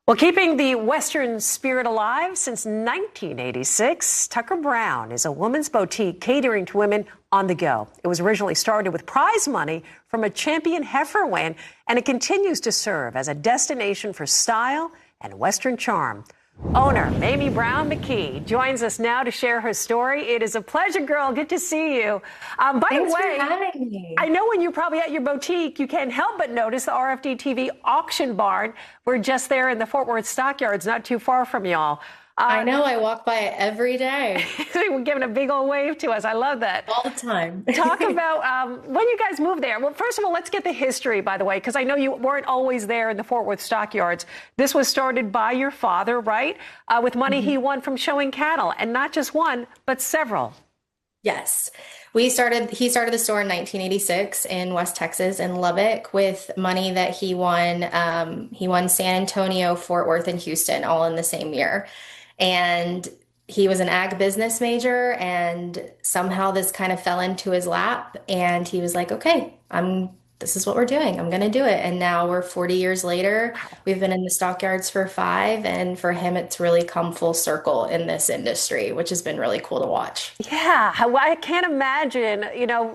Well, keeping the Western spirit alive since 1986, Tucker Brown is a women's boutique catering to women on the go. It was originally started with prize money from a champion heifer win, and it continues to serve as a destination for style and Western charm. Owner Mamie Brown McKee joins us now to share her story. It is a pleasure, girl. Good to see you. By Thanks the way, for having me. I know when you're probably at your boutique, you can't help but notice the RFD-TV auction barn. We're just there in the Fort Worth stockyards, not too far from y'all. I know, I walk by it every day. We're giving a big old wave to us. I love that. All the time. Talk about when you guys moved there. Well, first of all, let's get the history, by the way, because I know you weren't always there in the Fort Worth stockyards. This was started by your father, right? With money he won from showing cattle, and not just one, but several. Yes. He started the store in 1986 in West Texas in Lubbock with money that he won. He won San Antonio, Fort Worth, and Houston all in the same year. And he was an ag business major, and somehow this kind of fell into his lap, and he was like, okay, this is what we're doing. I'm going to do it. And now we're 40 years later. We've been in the stockyards for 5, and for him, it's really come full circle in this industry, which has been really cool to watch. Yeah, I can't imagine,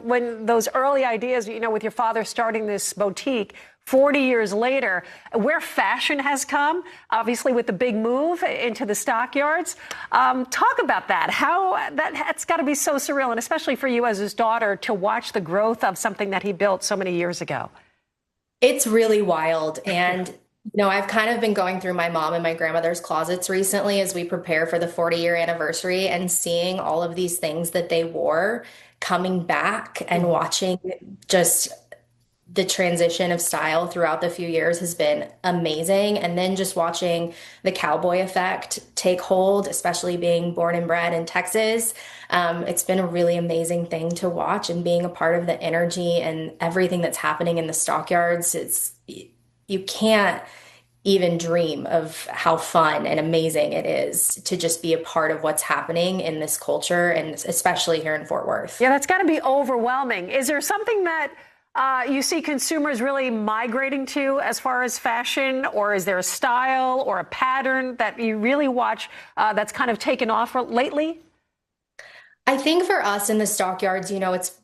when those early ideas, with your father starting this boutique 40 years later, where fashion has come, obviously with the big move into the stockyards. Talk about that. How that's got to be so surreal, and especially for you as his daughter, to watch the growth of something that he built so many years ago. It's really wild. And, I've kind of been going through my mom and my grandmother's closets recently as we prepare for the 40-year anniversary, and seeing all of these things that they wore coming back and watching just the transition of style throughout the few years has been amazing. And then just watching the cowboy effect take hold, especially being born and bred in Texas. It's been a really amazing thing to watch, and being a part of the energy and everything that's happening in the stockyards. You can't even dream of how fun and amazing it is to just be a part of what's happening in this culture, and especially here in Fort Worth. Yeah, that's got to be overwhelming. Is there something that you see consumers really migrating to as far as fashion, or is there a style or a pattern that you really watch that's kind of taken off lately? I think for us in the stockyards,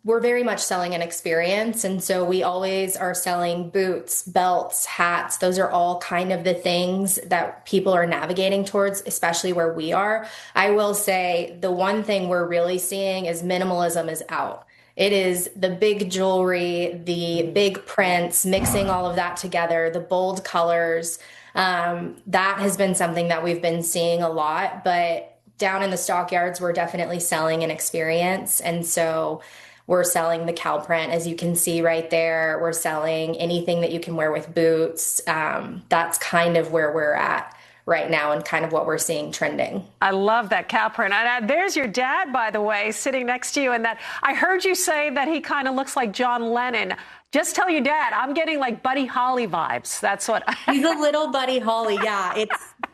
we're very much selling an experience. And so we always are selling boots, belts, hats. Those are all kind of the things that people are navigating towards, especially where we are. I will say the one thing we're really seeing is minimalism is out. It is the big jewelry, the big prints, mixing all of that together, the bold colors. That has been something that we've been seeing a lot. But down in the stockyards, we're definitely selling an experience. And so we're selling the cow print, as you can see right there. We're selling anything that you can wear with boots. That's kind of where we're at right now, and kind of what we're seeing trending. I love that cow print. There's your dad, by the way, sitting next to you. And that I heard you say that he kind of looks like John Lennon. Just tell your dad, I'm getting like Buddy Holly vibes. That's what He's a little Buddy Holly. Yeah.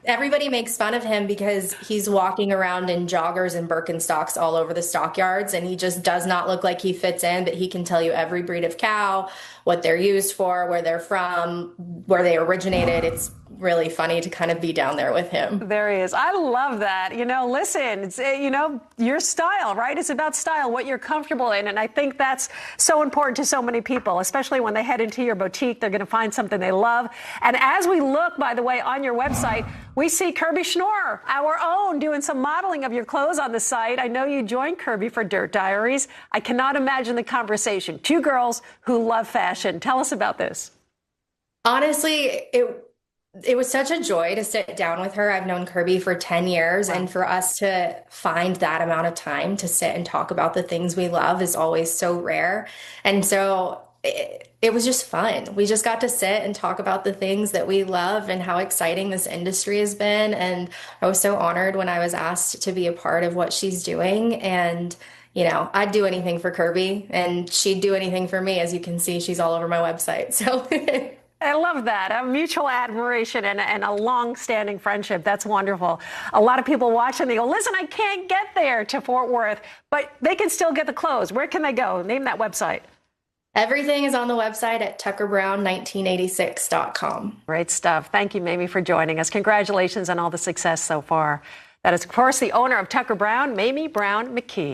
Everybody makes fun of him because he's walking around in joggers and Birkenstocks all over the stockyards, and he just does not look like he fits in, but he can tell you every breed of cow, what they're used for, where they're from, where they originated. It's really funny to kind of be down there with him. There he is. I love that. Listen, it's, your style, right? It's about style, what you're comfortable in. And I think that's so important to so many people, especially when they head into your boutique. They're going to find something they love. And as we look, by the way, on your website, we see Kirby Schnorr, our own, doing some modeling of your clothes on the site. I know you joined Kirby for Dirt Diaries. I cannot imagine the conversation. 2 girls who love fashion. Tell us about this. Honestly, it was such a joy to sit down with her. I've known Kirby for 10 years, and for us to find that amount of time to sit and talk about the things we love is always so rare. And so it was just fun. We just got to sit and talk about the things that we love and how exciting this industry has been. And I was so honored when I was asked to be a part of what she's doing. And I'd do anything for Kirby, and she'd do anything for me. As you can see, she's all over my website. So I love that. A mutual admiration and a long-standing friendship. That's wonderful. A lot of people watch and they go, listen, I can't get there to Fort Worth, but they can still get the clothes. Where can they go? Name that website. Everything is on the website at tuckerbrown1986.com. Great stuff. Thank you, Mamie, for joining us. Congratulations on all the success so far. That is, of course, the owner of Tucker Brown, Mamie Brown McKee.